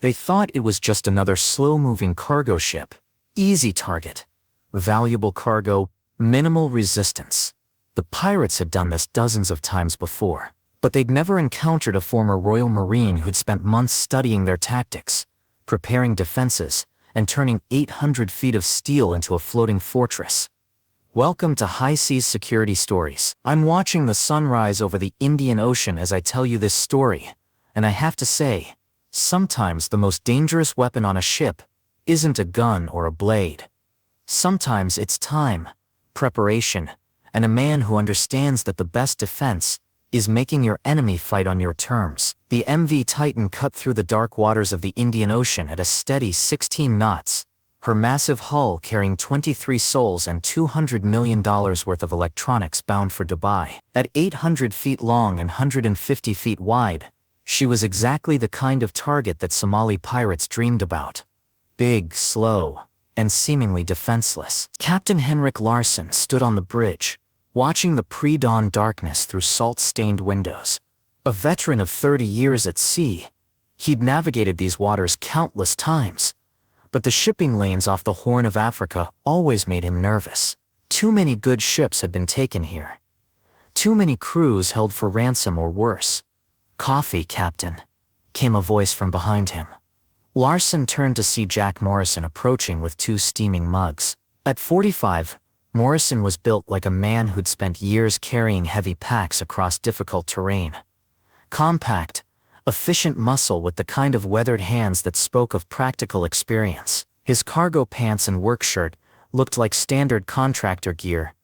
They thought it was just another slow-moving cargo ship. Easy target. Valuable cargo, minimal resistance. The pirates had done this dozens of times before, but they'd never encountered a former Royal Marine who'd spent months studying their tactics, preparing defenses, and turning 800 feet of steel into a floating fortress. Welcome to High Seas Security Stories. I'm watching the sunrise over the Indian Ocean as I tell you this story, and I have to say, sometimes the most dangerous weapon on a ship isn't a gun or a blade. Sometimes it's time, preparation, and a man who understands that the best defense is making your enemy fight on your terms. The MV Titan cut through the dark waters of the Indian Ocean at a steady 16 knots, her massive hull carrying 23 souls and $200 million worth of electronics bound for Dubai. At 800 feet long and 150 feet wide, she was exactly the kind of target that Somali pirates dreamed about. Big, slow, and seemingly defenseless. Captain Henrik Larsson stood on the bridge, watching the pre-dawn darkness through salt-stained windows. A veteran of 30 years at sea, he'd navigated these waters countless times, but the shipping lanes off the Horn of Africa always made him nervous. Too many good ships had been taken here. Too many crews held for ransom or worse. "Coffee, Captain," came a voice from behind him. Larsson turned to see Jack Morrison approaching with 2 steaming mugs. At 45, Morrison was built like a man who'd spent years carrying heavy packs across difficult terrain. Compact, efficient muscle with the kind of weathered hands that spoke of practical experience. His cargo pants and work shirt looked like standard contractor gear,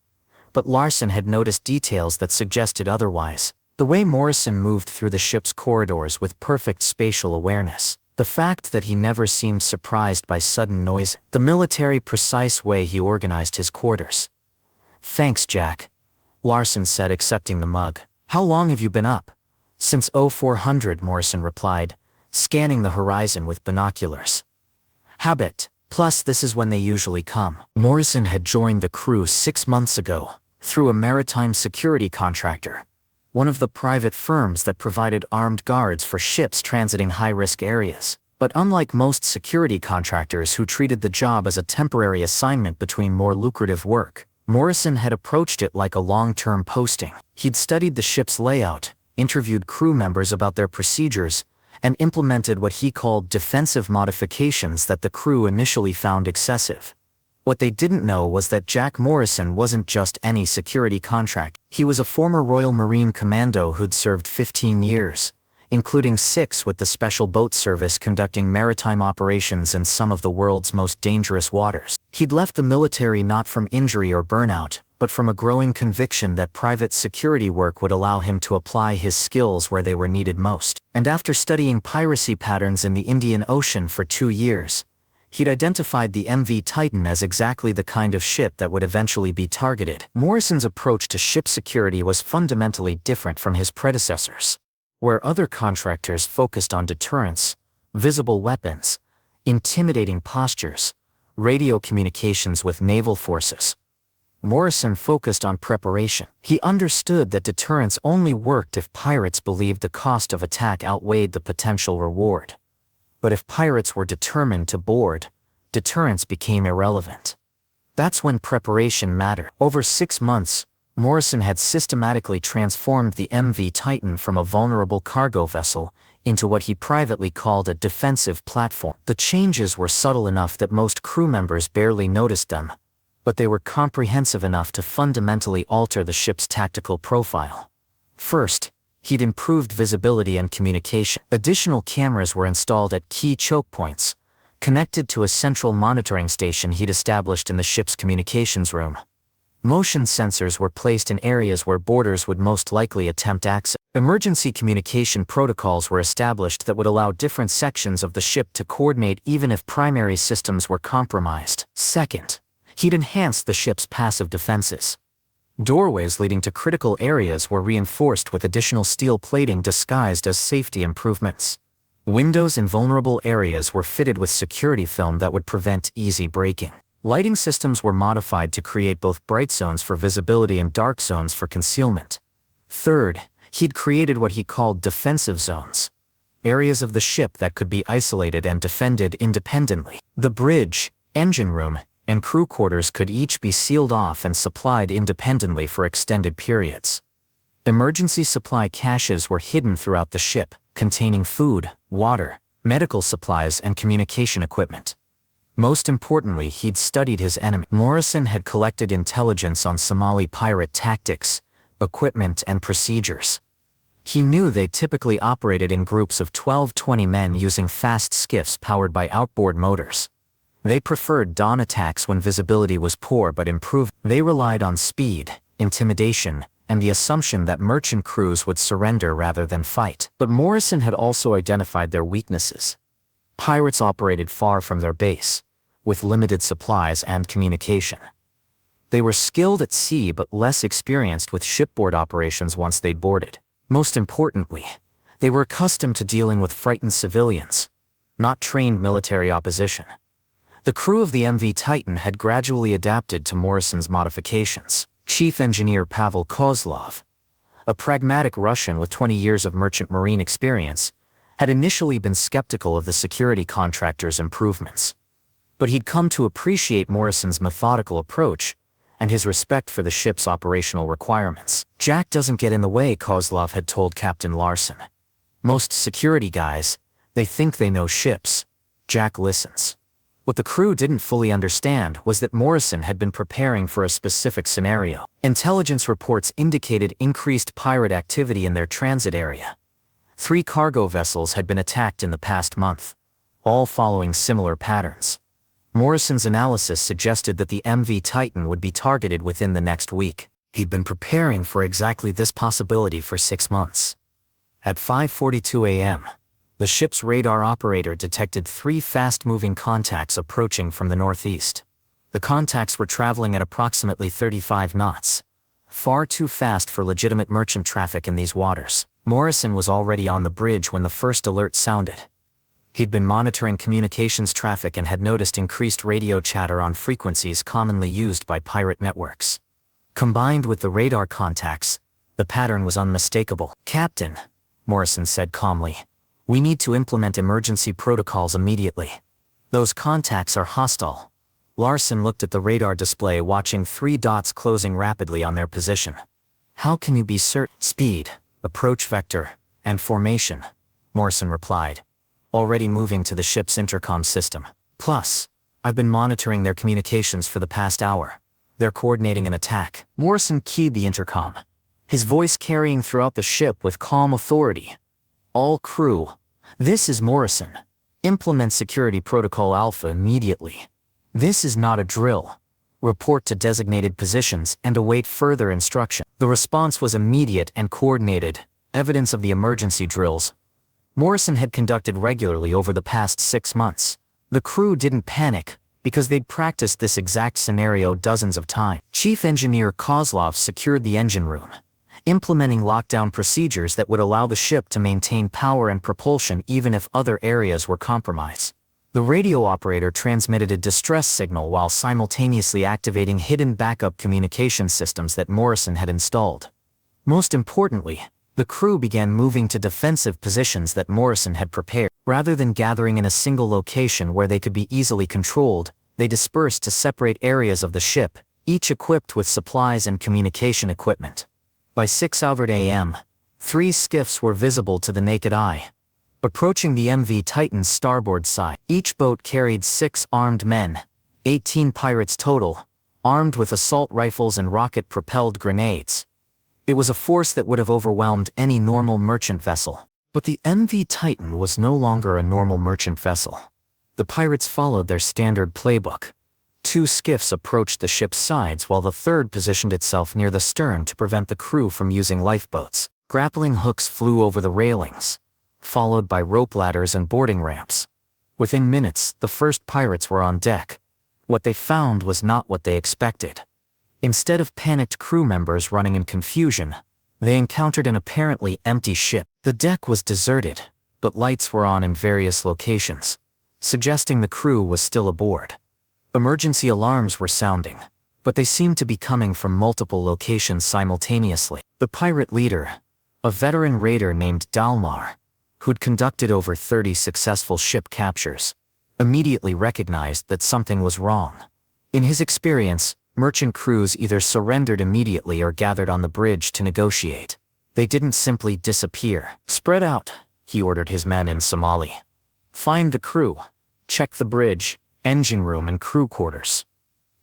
but Larsson had noticed details that suggested otherwise. The way Morrison moved through the ship's corridors with perfect spatial awareness. The fact that he never seemed surprised by sudden noise. The military-precise way he organized his quarters. "Thanks, Jack," Larsson said, accepting the mug. "How long have you been up?" "Since 0400, Morrison replied, scanning the horizon with binoculars. "Habit. Plus this is when they usually come." Morrison had joined the crew 6 months ago, through a maritime security contractor, one of the private firms that provided armed guards for ships transiting high-risk areas. But unlike most security contractors who treated the job as a temporary assignment between more lucrative work, Morrison had approached it like a long-term posting. He'd studied the ship's layout, interviewed crew members about their procedures, and implemented what he called defensive modifications that the crew initially found excessive. What they didn't know was that Jack Morrison wasn't just any security contract. He was a former Royal Marine Commando who'd served 15 years, including 6 with the Special Boat Service conducting maritime operations in some of the world's most dangerous waters. He'd left the military not from injury or burnout, but from a growing conviction that private security work would allow him to apply his skills where they were needed most. And after studying piracy patterns in the Indian Ocean for 2 years, he'd identified the MV Titan as exactly the kind of ship that would eventually be targeted. Morrison's approach to ship security was fundamentally different from his predecessors. Where other contractors focused on deterrence, visible weapons, intimidating postures, radio communications with naval forces, Morrison focused on preparation. He understood that deterrence only worked if pirates believed the cost of attack outweighed the potential reward. But if pirates were determined to board, deterrence became irrelevant. That's when preparation mattered. Over 6 months, Morrison had systematically transformed the MV Titan from a vulnerable cargo vessel into what he privately called a defensive platform. The changes were subtle enough that most crew members barely noticed them, but they were comprehensive enough to fundamentally alter the ship's tactical profile. First, he'd improved visibility and communication. Additional cameras were installed at key choke points, connected to a central monitoring station he'd established in the ship's communications room. Motion sensors were placed in areas where boarders would most likely attempt access. Emergency communication protocols were established that would allow different sections of the ship to coordinate even if primary systems were compromised. Second, he'd enhanced the ship's passive defenses. Doorways leading to critical areas were reinforced with additional steel plating disguised as safety improvements. Windows in vulnerable areas were fitted with security film that would prevent easy breaking. Lighting systems were modified to create both bright zones for visibility and dark zones for concealment. Third, he'd created what he called defensive zones. areas of the ship that could be isolated and defended independently. The bridge, engine room, and crew quarters could each be sealed off and supplied independently for extended periods. Emergency supply caches were hidden throughout the ship, containing food, water, medical supplies, and communication equipment. Most importantly, he'd studied his enemy. Morrison had collected intelligence on Somali pirate tactics, equipment, and procedures. He knew they typically operated in groups of 12-20 men using fast skiffs powered by outboard motors. They preferred dawn attacks when visibility was poor but improved. They relied on speed, intimidation, and the assumption that merchant crews would surrender rather than fight. But Morrison had also identified their weaknesses. Pirates operated far from their base, with limited supplies and communication. They were skilled at sea but less experienced with shipboard operations once they'd boarded. Most importantly, they were accustomed to dealing with frightened civilians, not trained military opposition. The crew of the MV Titan had gradually adapted to Morrison's modifications. Chief Engineer Pavel Kozlov, a pragmatic Russian with 20 years of merchant marine experience, had initially been skeptical of the security contractor's improvements. But he'd come to appreciate Morrison's methodical approach and his respect for the ship's operational requirements. Jack doesn't get in the way, Kozlov had told Captain Larson. Most security guys, they think they know ships. Jack listens. What the crew didn't fully understand was that Morrison had been preparing for a specific scenario. Intelligence reports indicated increased pirate activity in their transit area. 3 cargo vessels had been attacked in the past month, all following similar patterns. Morrison's analysis suggested that the MV Titan would be targeted within the next week. He'd been preparing for exactly this possibility for 6 months. At 5:42 a.m., the ship's radar operator detected 3 fast-moving contacts approaching from the northeast. The contacts were traveling at approximately 35 knots, far too fast for legitimate merchant traffic in these waters. Morrison was already on the bridge when the first alert sounded. He'd been monitoring communications traffic and had noticed increased radio chatter on frequencies commonly used by pirate networks. Combined with the radar contacts, the pattern was unmistakable. "Captain," Morrison said calmly, "we need to implement emergency protocols immediately. Those contacts are hostile." Larson looked at the radar display, watching 3 dots closing rapidly on their position. "How can you be certain?" "Speed, approach vector, and formation," Morrison replied, already moving to the ship's intercom system. "Plus, I've been monitoring their communications for the past hour. They're coordinating an attack." Morrison keyed the intercom, his voice carrying throughout the ship with calm authority. "All crew, this is Morrison. Implement Security Protocol Alpha immediately. This is not a drill. Report to designated positions and await further instruction." The response was immediate and coordinated, evidence of the emergency drills Morrison had conducted regularly over the past 6 months. The crew didn't panic, because they'd practiced this exact scenario dozens of times. Chief Engineer Kozlov secured the engine room, implementing lockdown procedures that would allow the ship to maintain power and propulsion even if other areas were compromised. The radio operator transmitted a distress signal while simultaneously activating hidden backup communication systems that Morrison had installed. Most importantly, the crew began moving to defensive positions that Morrison had prepared. Rather than gathering in a single location where they could be easily controlled, they dispersed to separate areas of the ship, each equipped with supplies and communication equipment. By 6:00 a.m., 3 skiffs were visible to the naked eye, approaching the MV Titan's starboard side. Each boat carried 6 armed men, 18 pirates total, armed with assault rifles and rocket-propelled grenades. It was a force that would have overwhelmed any normal merchant vessel. But the MV Titan was no longer a normal merchant vessel. The pirates followed their standard playbook. 2 skiffs approached the ship's sides while the third positioned itself near the stern to prevent the crew from using lifeboats. Grappling hooks flew over the railings, followed by rope ladders and boarding ramps. Within minutes, the first pirates were on deck. What they found was not what they expected. Instead of panicked crew members running in confusion, they encountered an apparently empty ship. The deck was deserted, but lights were on in various locations, suggesting the crew was still aboard. Emergency alarms were sounding, but they seemed to be coming from multiple locations simultaneously. The pirate leader, a veteran raider named Dalmar, who'd conducted over 30 successful ship captures, immediately recognized that something was wrong. In his experience, merchant crews either surrendered immediately or gathered on the bridge to negotiate. They didn't simply disappear. "Spread out," he ordered his men in Somali. "Find the crew. Check the bridge, engine room and crew quarters."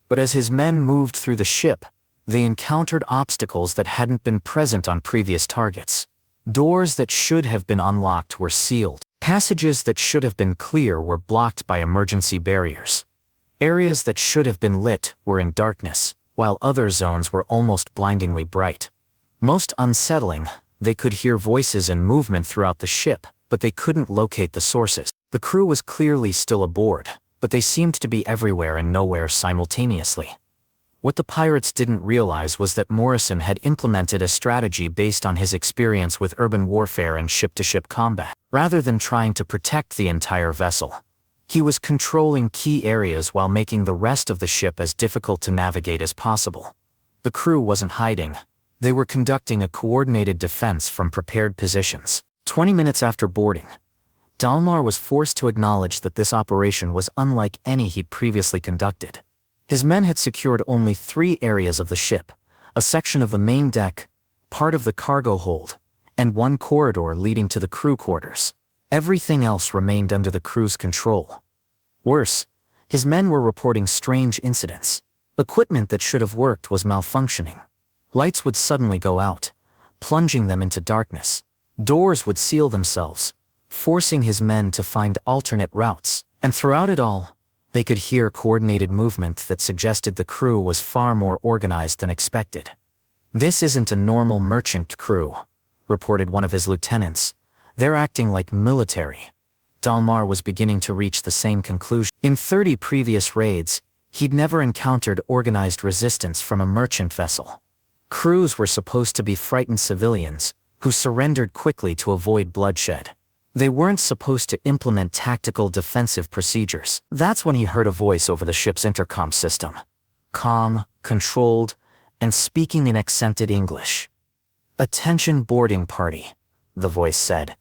But as his men moved through the ship, they encountered obstacles that hadn't been present on previous targets. Doors that should have been unlocked were sealed. Passages that should have been clear were blocked by emergency barriers. Areas that should have been lit were in darkness, while other zones were almost blindingly bright. Most unsettling, they could hear voices and movement throughout the ship, but they couldn't locate the sources. The crew was clearly still aboard, but they seemed to be everywhere and nowhere simultaneously. What the pirates didn't realize was that Morrison had implemented a strategy based on his experience with urban warfare and ship-to-ship combat. Rather than trying to protect the entire vessel, he was controlling key areas while making the rest of the ship as difficult to navigate as possible. The crew wasn't hiding. They were conducting a coordinated defense from prepared positions. 20 minutes after boarding, Dalmar was forced to acknowledge that this operation was unlike any he'd previously conducted. His men had secured only 3 areas of the ship: a section of the main deck, part of the cargo hold, and 1 corridor leading to the crew quarters. Everything else remained under the crew's control. Worse, his men were reporting strange incidents. Equipment that should have worked was malfunctioning. Lights would suddenly go out, plunging them into darkness. Doors would seal themselves, forcing his men to find alternate routes. And throughout it all, they could hear coordinated movement that suggested the crew was far more organized than expected. "This isn't a normal merchant crew," reported one of his lieutenants. "They're acting like military." Dalmar was beginning to reach the same conclusion. In 30 previous raids, he'd never encountered organized resistance from a merchant vessel. Crews were supposed to be frightened civilians who surrendered quickly to avoid bloodshed. They weren't supposed to implement tactical defensive procedures. That's when he heard a voice over the ship's intercom system. Calm, controlled, and speaking in accented English. "Attention boarding party," the voice said.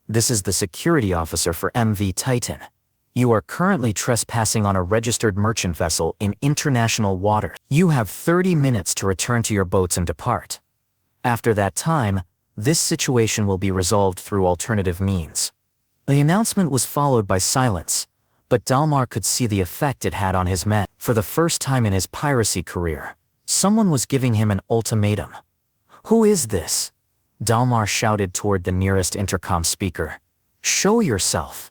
"This is the security officer for MV Titan. You are currently trespassing on a registered merchant vessel in international waters. You have 30 minutes to return to your boats and depart. After that time, this situation will be resolved through alternative means." The announcement was followed by silence, but Dalmar could see the effect it had on his men. For the first time in his piracy career, someone was giving him an ultimatum. "Who is this?" Dalmar shouted toward the nearest intercom speaker. "Show yourself."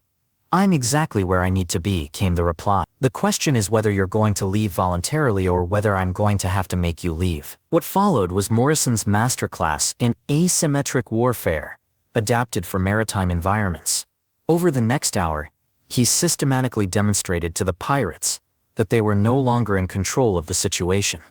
"I'm exactly where I need to be," came the reply. "The question is whether you're going to leave voluntarily or whether I'm going to have to make you leave." What followed was Morrison's masterclass in asymmetric warfare, adapted for maritime environments. Over the next hour, he systematically demonstrated to the pirates that they were no longer in control of the situation.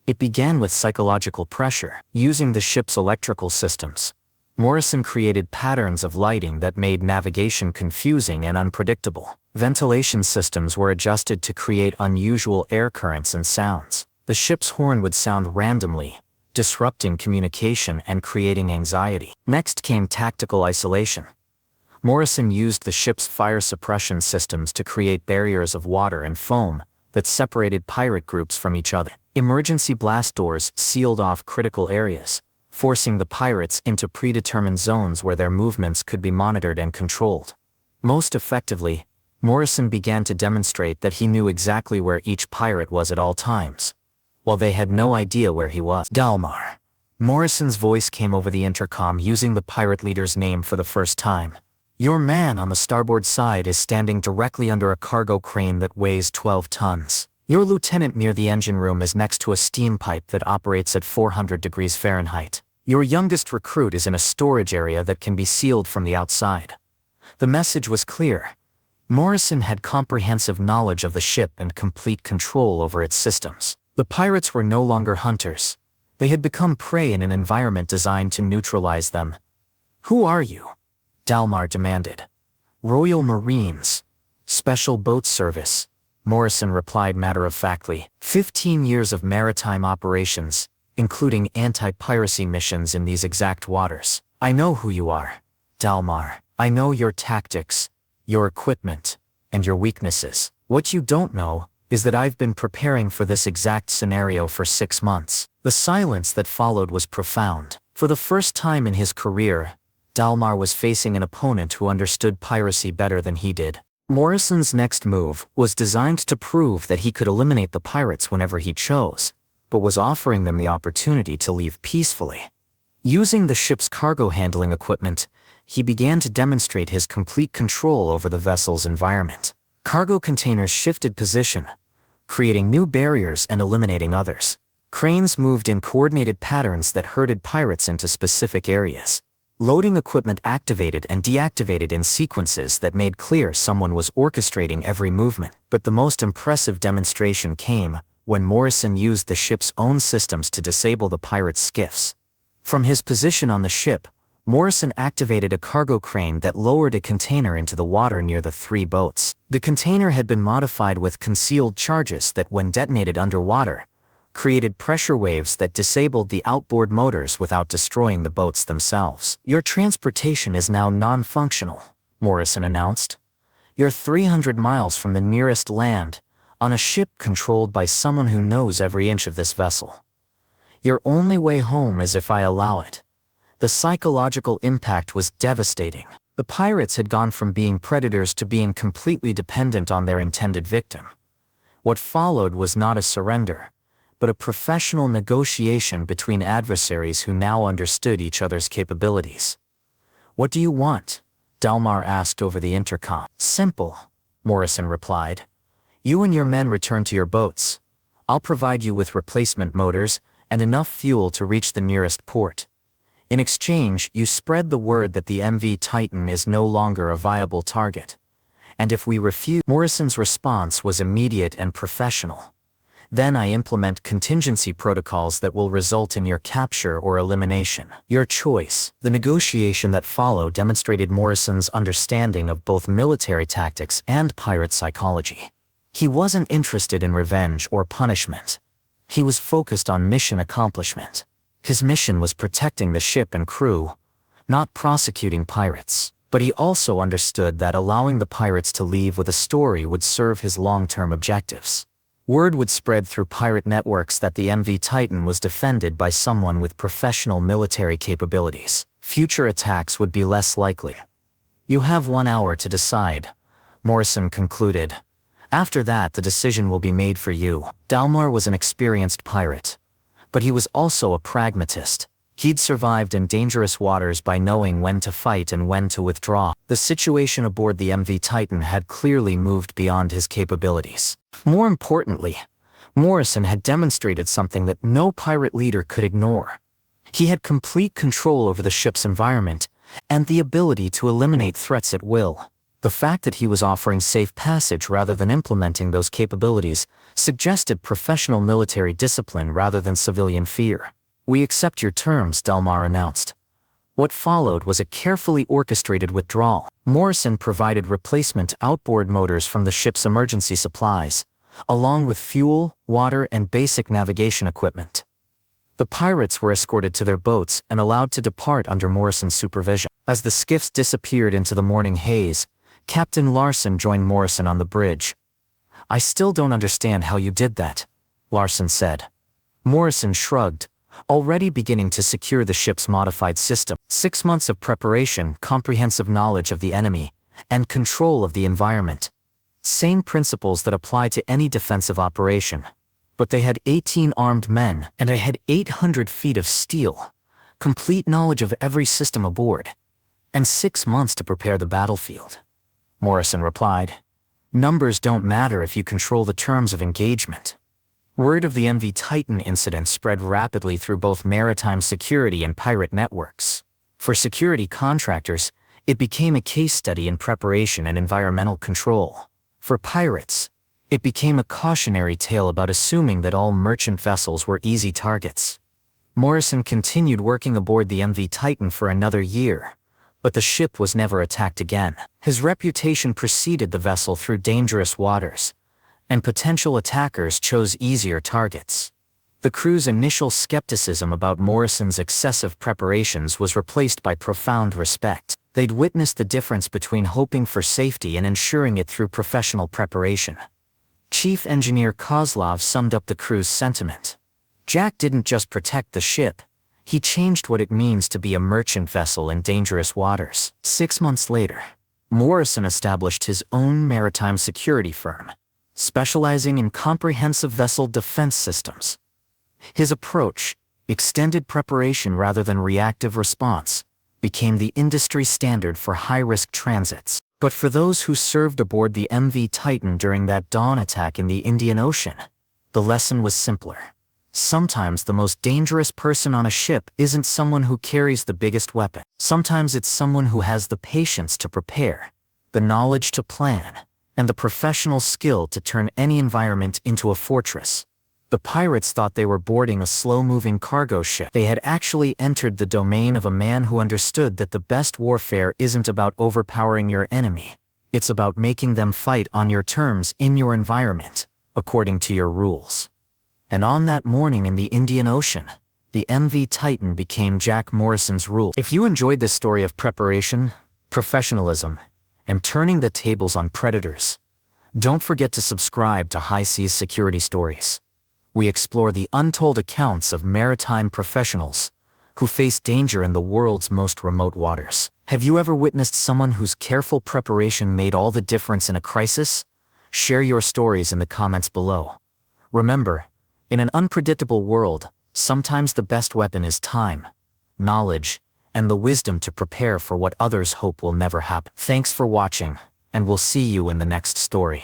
It began with psychological pressure. Using the ship's electrical systems, Morrison created patterns of lighting that made navigation confusing and unpredictable. Ventilation systems were adjusted to create unusual air currents and sounds. The ship's horn would sound randomly, disrupting communication and creating anxiety. Next came tactical isolation. Morrison used the ship's fire suppression systems to create barriers of water and foam that separated pirate groups from each other. Emergency blast doors sealed off critical areas, forcing the pirates into predetermined zones where their movements could be monitored and controlled. Most effectively, Morrison began to demonstrate that he knew exactly where each pirate was at all times, while they had no idea where he was. "Dalmar." Morrison's voice came over the intercom using the pirate leader's name for the first time. "Your man on the starboard side is standing directly under a cargo crane that weighs 12 tons. Your lieutenant near the engine room is next to a steam pipe that operates at 400 degrees Fahrenheit. Your youngest recruit is in a storage area that can be sealed from the outside." The message was clear. Morrison had comprehensive knowledge of the ship and complete control over its systems. The pirates were no longer hunters. They had become prey in an environment designed to neutralize them. "Who are you?" Dalmar demanded. "Royal Marines. Special Boat Service," Morrison replied matter-of-factly. 15 years of maritime operations, including anti-piracy missions in these exact waters. "I know who you are, Dalmar. I know your tactics, your equipment, and your weaknesses. What you don't know is that I've been preparing for this exact scenario for 6 months. The silence that followed was profound. For the first time in his career, Dalmar was facing an opponent who understood piracy better than he did. Morrison's next move was designed to prove that he could eliminate the pirates whenever he chose, but was offering them the opportunity to leave peacefully. Using the ship's cargo handling equipment, he began to demonstrate his complete control over the vessel's environment. Cargo containers shifted position, creating new barriers and eliminating others. Cranes moved in coordinated patterns that herded pirates into specific areas. Loading equipment activated and deactivated in sequences that made clear someone was orchestrating every movement. But the most impressive demonstration came when Morrison used the ship's own systems to disable the pirates' skiffs. From his position on the ship, Morrison activated a cargo crane that lowered a container into the water near the 3 boats. The container had been modified with concealed charges that, when detonated underwater, created pressure waves that disabled the outboard motors without destroying the boats themselves. Your transportation is now non-functional, Morrison announced. You're 300 miles from the nearest land, on a ship controlled by someone who knows every inch of this vessel. Your only way home is if I allow it. The psychological impact was devastating. The pirates had gone from being predators to being completely dependent on their intended victim. What followed was not a surrender, but a professional negotiation between adversaries who now understood each other's capabilities. What do you want? Dalmar asked over the intercom. Simple, Morrison replied. You and your men return to your boats. I'll provide you with replacement motors and enough fuel to reach the nearest port. In exchange, you spread the word that the MV Titan is no longer a viable target. And if we refuse, Morrison's response was immediate and professional. Then I implement contingency protocols that will result in your capture or elimination. Your choice. The negotiation that followed demonstrated Morrison's understanding of both military tactics and pirate psychology. He wasn't interested in revenge or punishment. He was focused on mission accomplishment. His mission was protecting the ship and crew, not prosecuting pirates. But he also understood that allowing the pirates to leave with a story would serve his long-term objectives. Word would spread through pirate networks that the MV Titan was defended by someone with professional military capabilities. Future attacks would be less likely. You have 1 hour to decide, Morrison concluded. After that, the decision will be made for you. Dalmar was an experienced pirate, but he was also a pragmatist. He'd survived in dangerous waters by knowing when to fight and when to withdraw. The situation aboard the MV Titan had clearly moved beyond his capabilities. More importantly, Morrison had demonstrated something that no pirate leader could ignore. He had complete control over the ship's environment and the ability to eliminate threats at will. The fact that he was offering safe passage rather than implementing those capabilities suggested professional military discipline rather than civilian fear. We accept your terms, Dalmar announced. What followed was a carefully orchestrated withdrawal. Morrison provided replacement outboard motors from the ship's emergency supplies, along with fuel, water, and basic navigation equipment. The pirates were escorted to their boats and allowed to depart under Morrison's supervision. As the skiffs disappeared into the morning haze, Captain Larson joined Morrison on the bridge. I still don't understand how you did that, Larson said. Morrison shrugged, already beginning to secure the ship's modified system. 6 months of preparation, comprehensive knowledge of the enemy, and control of the environment. Same principles that apply to any defensive operation. But they had 18 armed men, and I had 800 feet of steel, complete knowledge of every system aboard, and 6 months to prepare the battlefield. Morrison replied. Numbers don't matter if you control the terms of engagement. Word of the MV Titan incident spread rapidly through both maritime security and pirate networks. For security contractors, it became a case study in preparation and environmental control. For pirates, it became a cautionary tale about assuming that all merchant vessels were easy targets. Morrison continued working aboard the MV Titan for another year, but the ship was never attacked again. His reputation preceded the vessel through dangerous waters, and potential attackers chose easier targets. The crew's initial skepticism about Morrison's excessive preparations was replaced by profound respect. They'd witnessed the difference between hoping for safety and ensuring it through professional preparation. Chief Engineer Kozlov summed up the crew's sentiment. Jack didn't just protect the ship, he changed what it means to be a merchant vessel in dangerous waters. 6 months later, Morrison established his own maritime security firm, specializing in comprehensive vessel defense systems. His approach, extended preparation rather than reactive response, became the industry standard for high-risk transits. But for those who served aboard the MV Titan during that dawn attack in the Indian Ocean, the lesson was simpler. Sometimes the most dangerous person on a ship isn't someone who carries the biggest weapon. Sometimes it's someone who has the patience to prepare, the knowledge to plan, and the professional skill to turn any environment into a fortress. The pirates thought they were boarding a slow-moving cargo ship. They had actually entered the domain of a man who understood that the best warfare isn't about overpowering your enemy. It's about making them fight on your terms in your environment, according to your rules. And on that morning in the Indian Ocean, the MV Titan became Jack Morrison's rule. If you enjoyed this story of preparation, professionalism, and turning the tables on predators, don't forget to subscribe to High Seas Security Stories. We explore the untold accounts of maritime professionals who face danger in the world's most remote waters. Have you ever witnessed someone whose careful preparation made all the difference in a crisis? Share your stories in the comments below. Remember, in an unpredictable world, sometimes the best weapon is time, knowledge, and the wisdom to prepare for what others hope will never happen. Thanks for watching, and we'll see you in the next story.